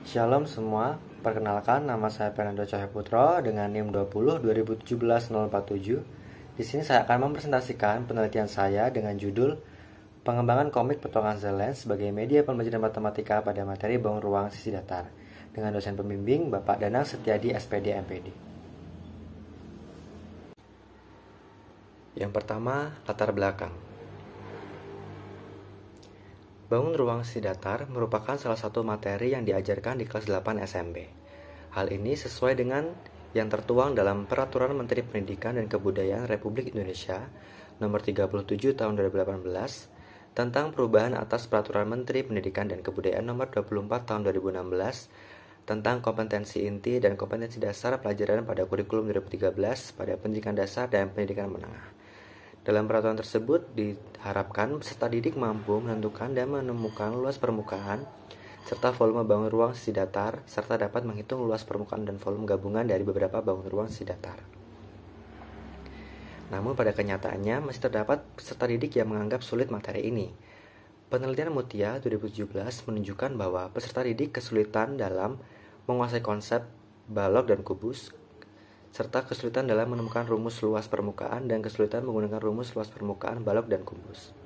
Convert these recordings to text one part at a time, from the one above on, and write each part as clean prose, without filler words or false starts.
Shalom semua, perkenalkan nama saya Fernando Cahayaputro dengan NIM 20 2017 047. Di sini saya akan mempresentasikan penelitian saya dengan judul Pengembangan Komik Potongan Zelens sebagai media pembelajaran matematika pada materi bangun ruang sisi datar dengan dosen pembimbing Bapak Danang Setiadi SPD MPD. Yang pertama, latar belakang. Bangun ruang sisi datar merupakan salah satu materi yang diajarkan di kelas 8 SMP. Hal ini sesuai dengan yang tertuang dalam Peraturan Menteri Pendidikan dan Kebudayaan Republik Indonesia Nomor 37 Tahun 2018 tentang perubahan atas Peraturan Menteri Pendidikan dan Kebudayaan Nomor 24 Tahun 2016 tentang kompetensi inti dan kompetensi dasar pelajaran pada kurikulum 2013 pada pendidikan dasar dan pendidikan menengah. Dalam peraturan tersebut diharapkan peserta didik mampu menentukan dan menemukan luas permukaan serta volume bangun ruang sisi datar serta dapat menghitung luas permukaan dan volume gabungan dari beberapa bangun ruang sisi datar. Namun pada kenyataannya masih terdapat peserta didik yang menganggap sulit materi ini. Penelitian Mutia 2017 menunjukkan bahwa peserta didik kesulitan dalam menguasai konsep balok dan kubus, serta kesulitan dalam menemukan rumus luas permukaan dan kesulitan menggunakan rumus luas permukaan balok dan kubus.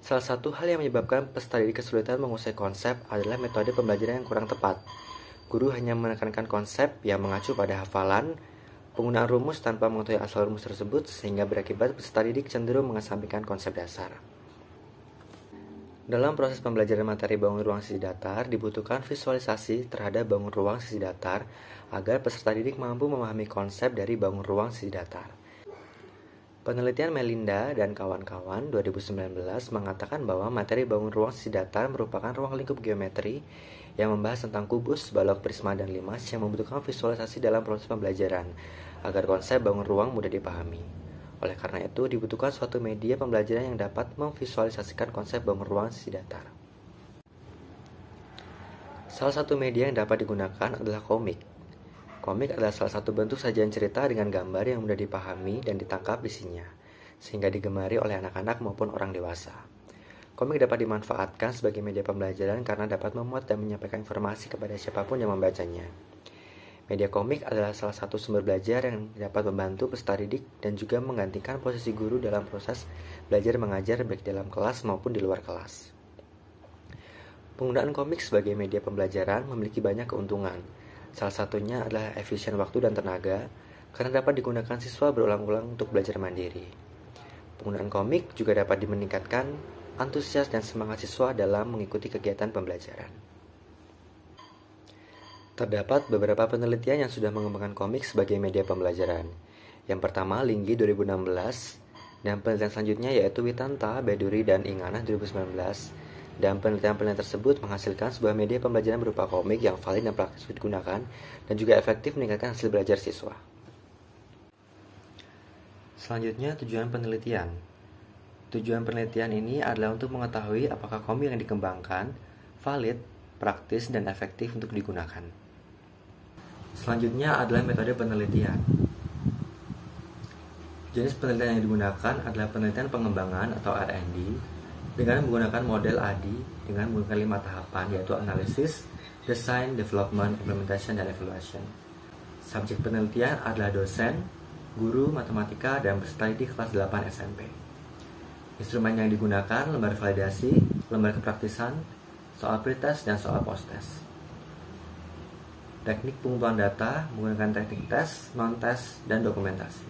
Salah satu hal yang menyebabkan peserta didik kesulitan menguasai konsep adalah metode pembelajaran yang kurang tepat. Guru hanya menekankan konsep yang mengacu pada hafalan, penggunaan rumus tanpa mengetahui asal rumus tersebut sehingga berakibat peserta didik cenderung mengesampingkan konsep dasar. Dalam proses pembelajaran materi bangun ruang sisi datar, dibutuhkan visualisasi terhadap bangun ruang sisi datar agar peserta didik mampu memahami konsep dari bangun ruang sisi datar. Penelitian Melinda dan kawan-kawan 2019 mengatakan bahwa materi bangun ruang sisi datar merupakan ruang lingkup geometri yang membahas tentang kubus, balok, prisma, dan limas yang membutuhkan visualisasi dalam proses pembelajaran agar konsep bangun ruang mudah dipahami. Oleh karena itu, dibutuhkan suatu media pembelajaran yang dapat memvisualisasikan konsep bangun ruang sisi datar. Salah satu media yang dapat digunakan adalah komik. Komik adalah salah satu bentuk sajian cerita dengan gambar yang mudah dipahami dan ditangkap isinya, sehingga digemari oleh anak-anak maupun orang dewasa. Komik dapat dimanfaatkan sebagai media pembelajaran karena dapat memuat dan menyampaikan informasi kepada siapapun yang membacanya. Media komik adalah salah satu sumber belajar yang dapat membantu peserta didik dan juga menggantikan posisi guru dalam proses belajar mengajar baik dalam kelas maupun di luar kelas. Penggunaan komik sebagai media pembelajaran memiliki banyak keuntungan. Salah satunya adalah efisien waktu dan tenaga karena dapat digunakan siswa berulang-ulang untuk belajar mandiri. Penggunaan komik juga dapat meningkatkan antusias dan semangat siswa dalam mengikuti kegiatan pembelajaran. Terdapat beberapa penelitian yang sudah mengembangkan komik sebagai media pembelajaran. Yang pertama, Linggi 2016, dan penelitian selanjutnya yaitu Witanta, Beduri, dan Ingana 2019. Dan penelitian-penelitian tersebut menghasilkan sebuah media pembelajaran berupa komik yang valid dan praktis digunakan, dan juga efektif meningkatkan hasil belajar siswa. Selanjutnya, tujuan penelitian. Tujuan penelitian ini adalah untuk mengetahui apakah komik yang dikembangkan valid, praktis, dan efektif untuk digunakan. Selanjutnya adalah metode penelitian. Jenis penelitian yang digunakan adalah penelitian pengembangan atau R&D dengan menggunakan model ADI dengan menggunakan 5 tahapan yaitu Analysis, Design, Development, Implementation, dan Evaluation. Subjek penelitian adalah dosen, guru, matematika, dan peserta didik kelas 8 SMP. Instrumen yang digunakan lembar validasi, lembar kepraktisan, soal pretest, dan soal post-test. Teknik pengumpulan data menggunakan teknik tes, non-tes, dan dokumentasi.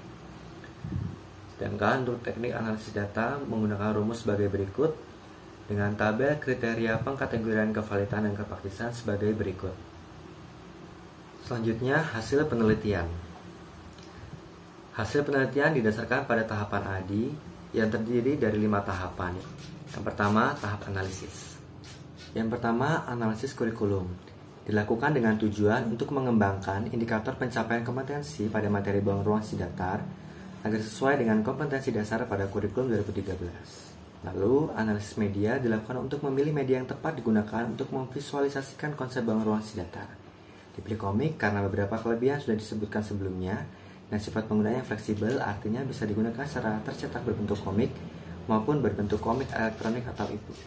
Sedangkan untuk teknik analisis data menggunakan rumus sebagai berikut dengan tabel kriteria pengkategorian kevalidan dan kepraktisan sebagai berikut. Selanjutnya, hasil penelitian. Hasil penelitian didasarkan pada tahapan ADI yang terdiri dari 5 tahapan. Yang pertama, tahap analisis. Yang pertama, analisis kurikulum. Dilakukan dengan tujuan untuk mengembangkan indikator pencapaian kompetensi pada materi bangun ruang sisi datar agar sesuai dengan kompetensi dasar pada kurikulum 2013. Lalu, analisis media dilakukan untuk memilih media yang tepat digunakan untuk memvisualisasikan konsep bangun ruang sisi datar. Dipilih komik karena beberapa kelebihan sudah disebutkan sebelumnya, dan sifat penggunaan yang fleksibel artinya bisa digunakan secara tercetak berbentuk komik maupun berbentuk komik elektronik atau e-book.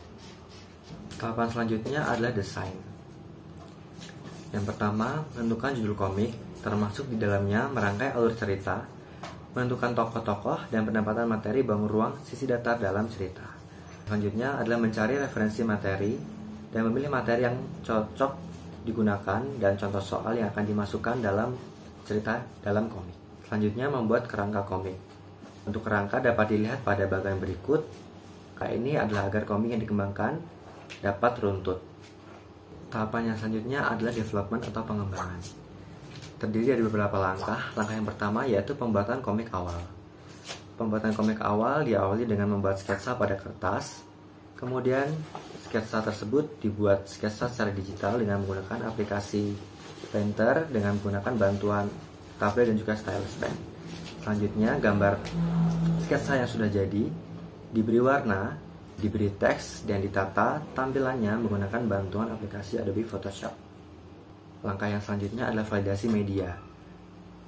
Tahapan selanjutnya adalah desain. Yang pertama, menentukan judul komik, termasuk di dalamnya merangkai alur cerita, menentukan tokoh-tokoh, dan penempatan materi bangun ruang sisi datar dalam cerita. Selanjutnya adalah mencari referensi materi dan memilih materi yang cocok digunakan dan contoh soal yang akan dimasukkan dalam cerita dalam komik. Selanjutnya membuat kerangka komik. Untuk kerangka dapat dilihat pada bagian berikut. Kayak ini adalah agar komik yang dikembangkan dapat runtut. Tahapan yang selanjutnya adalah development atau pengembangan. Terdiri dari beberapa langkah. Langkah yang pertama yaitu pembuatan komik awal. Pembuatan komik awal diawali dengan membuat sketsa pada kertas. Kemudian sketsa tersebut dibuat sketsa secara digital dengan menggunakan aplikasi Painter dengan menggunakan bantuan tablet dan juga stylus pen. Selanjutnya gambar sketsa yang sudah jadi diberi warna, diberi teks, dan ditata tampilannya menggunakan bantuan aplikasi Adobe Photoshop. Langkah yang selanjutnya adalah validasi media.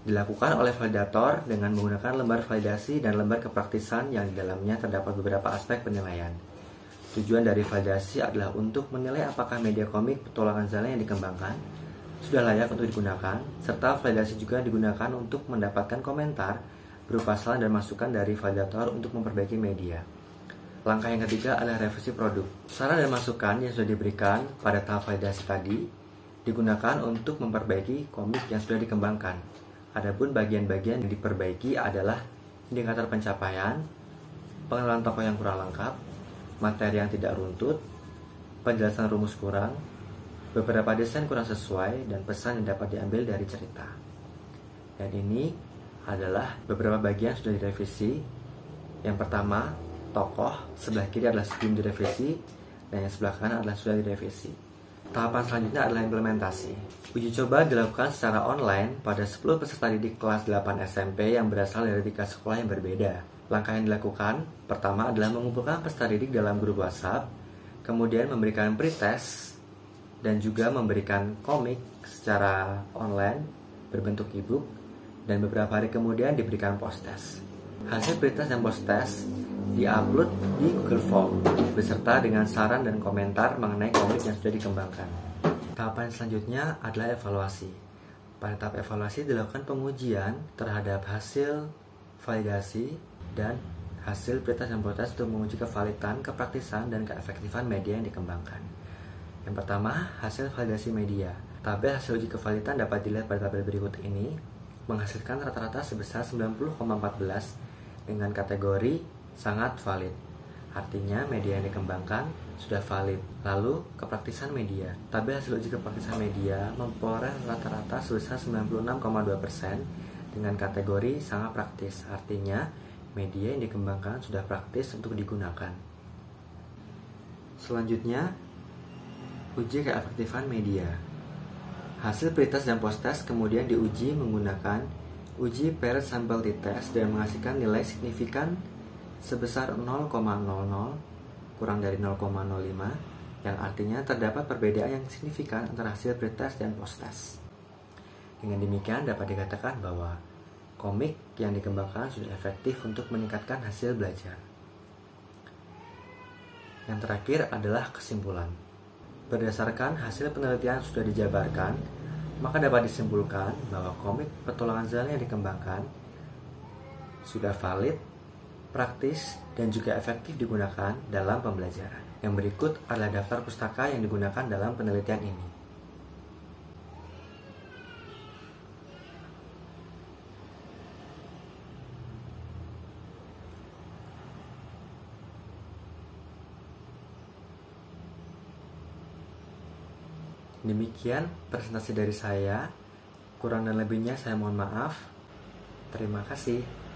Dilakukan oleh validator dengan menggunakan lembar validasi dan lembar kepraktisan yang di dalamnya terdapat beberapa aspek penilaian. Tujuan dari validasi adalah untuk menilai apakah media komik petualangan Zala yang dikembangkan sudah layak untuk digunakan, serta validasi juga digunakan untuk mendapatkan komentar berupa saran dan masukan dari validator untuk memperbaiki media. Langkah yang ketiga adalah revisi produk. Saran dan masukan yang sudah diberikan pada tahap validasi tadi digunakan untuk memperbaiki komik yang sudah dikembangkan. Adapun bagian-bagian yang diperbaiki adalah indikator pencapaian, pengenalan tokoh yang kurang lengkap, materi yang tidak runtut, penjelasan rumus kurang, beberapa desain kurang sesuai, dan pesan yang dapat diambil dari cerita. Dan ini adalah beberapa bagian yang sudah direvisi. Yang pertama, tokoh, sebelah kiri adalah sebelum direvisi, dan yang sebelah kanan adalah sudah direvisi. Tahapan selanjutnya adalah implementasi. Uji coba dilakukan secara online pada 10 peserta didik kelas 8 SMP yang berasal dari 3 sekolah yang berbeda. Langkah yang dilakukan pertama adalah mengumpulkan peserta didik dalam grup WhatsApp, kemudian memberikan pretest, dan juga memberikan komik secara online berbentuk ebook, dan beberapa hari kemudian diberikan post-test. Hasil pretest dan post-test diupload di Google Form beserta dengan saran dan komentar mengenai komik yang sudah dikembangkan. Tahapan selanjutnya adalah evaluasi. Pada tahap evaluasi dilakukan pengujian terhadap hasil validasi dan hasil pretest dan post-test untuk menguji kevalidan, kepraktisan, dan keefektifan media yang dikembangkan. Yang pertama, hasil validasi media. Tabel hasil uji kevalidan dapat dilihat pada tabel berikut ini, menghasilkan rata-rata sebesar 90,14 dengan kategori sangat valid. Artinya media yang dikembangkan sudah valid. Lalu kepraktisan media. Tabel hasil uji kepraktisan media memperoleh rata-rata sebesar 96,2% dengan kategori sangat praktis. Artinya media yang dikembangkan sudah praktis untuk digunakan. Selanjutnya, uji keefektifan media. Hasil pretest dan post-test kemudian diuji menggunakan uji paired sample t-test dan menghasilkan nilai signifikan sebesar 0,00 kurang dari 0,05, yang artinya terdapat perbedaan yang signifikan antara hasil pretest dan post-test. Dengan demikian dapat dikatakan bahwa komik yang dikembangkan sudah efektif untuk meningkatkan hasil belajar. Yang terakhir adalah kesimpulan. Berdasarkan hasil penelitian sudah dijabarkan, maka dapat disimpulkan bahwa komik petualangan Zala yang dikembangkan sudah valid, praktis, dan juga efektif digunakan dalam pembelajaran. Yang berikut adalah daftar pustaka yang digunakan dalam penelitian ini. Demikian presentasi dari saya. Kurang dan lebihnya saya mohon maaf. Terima kasih.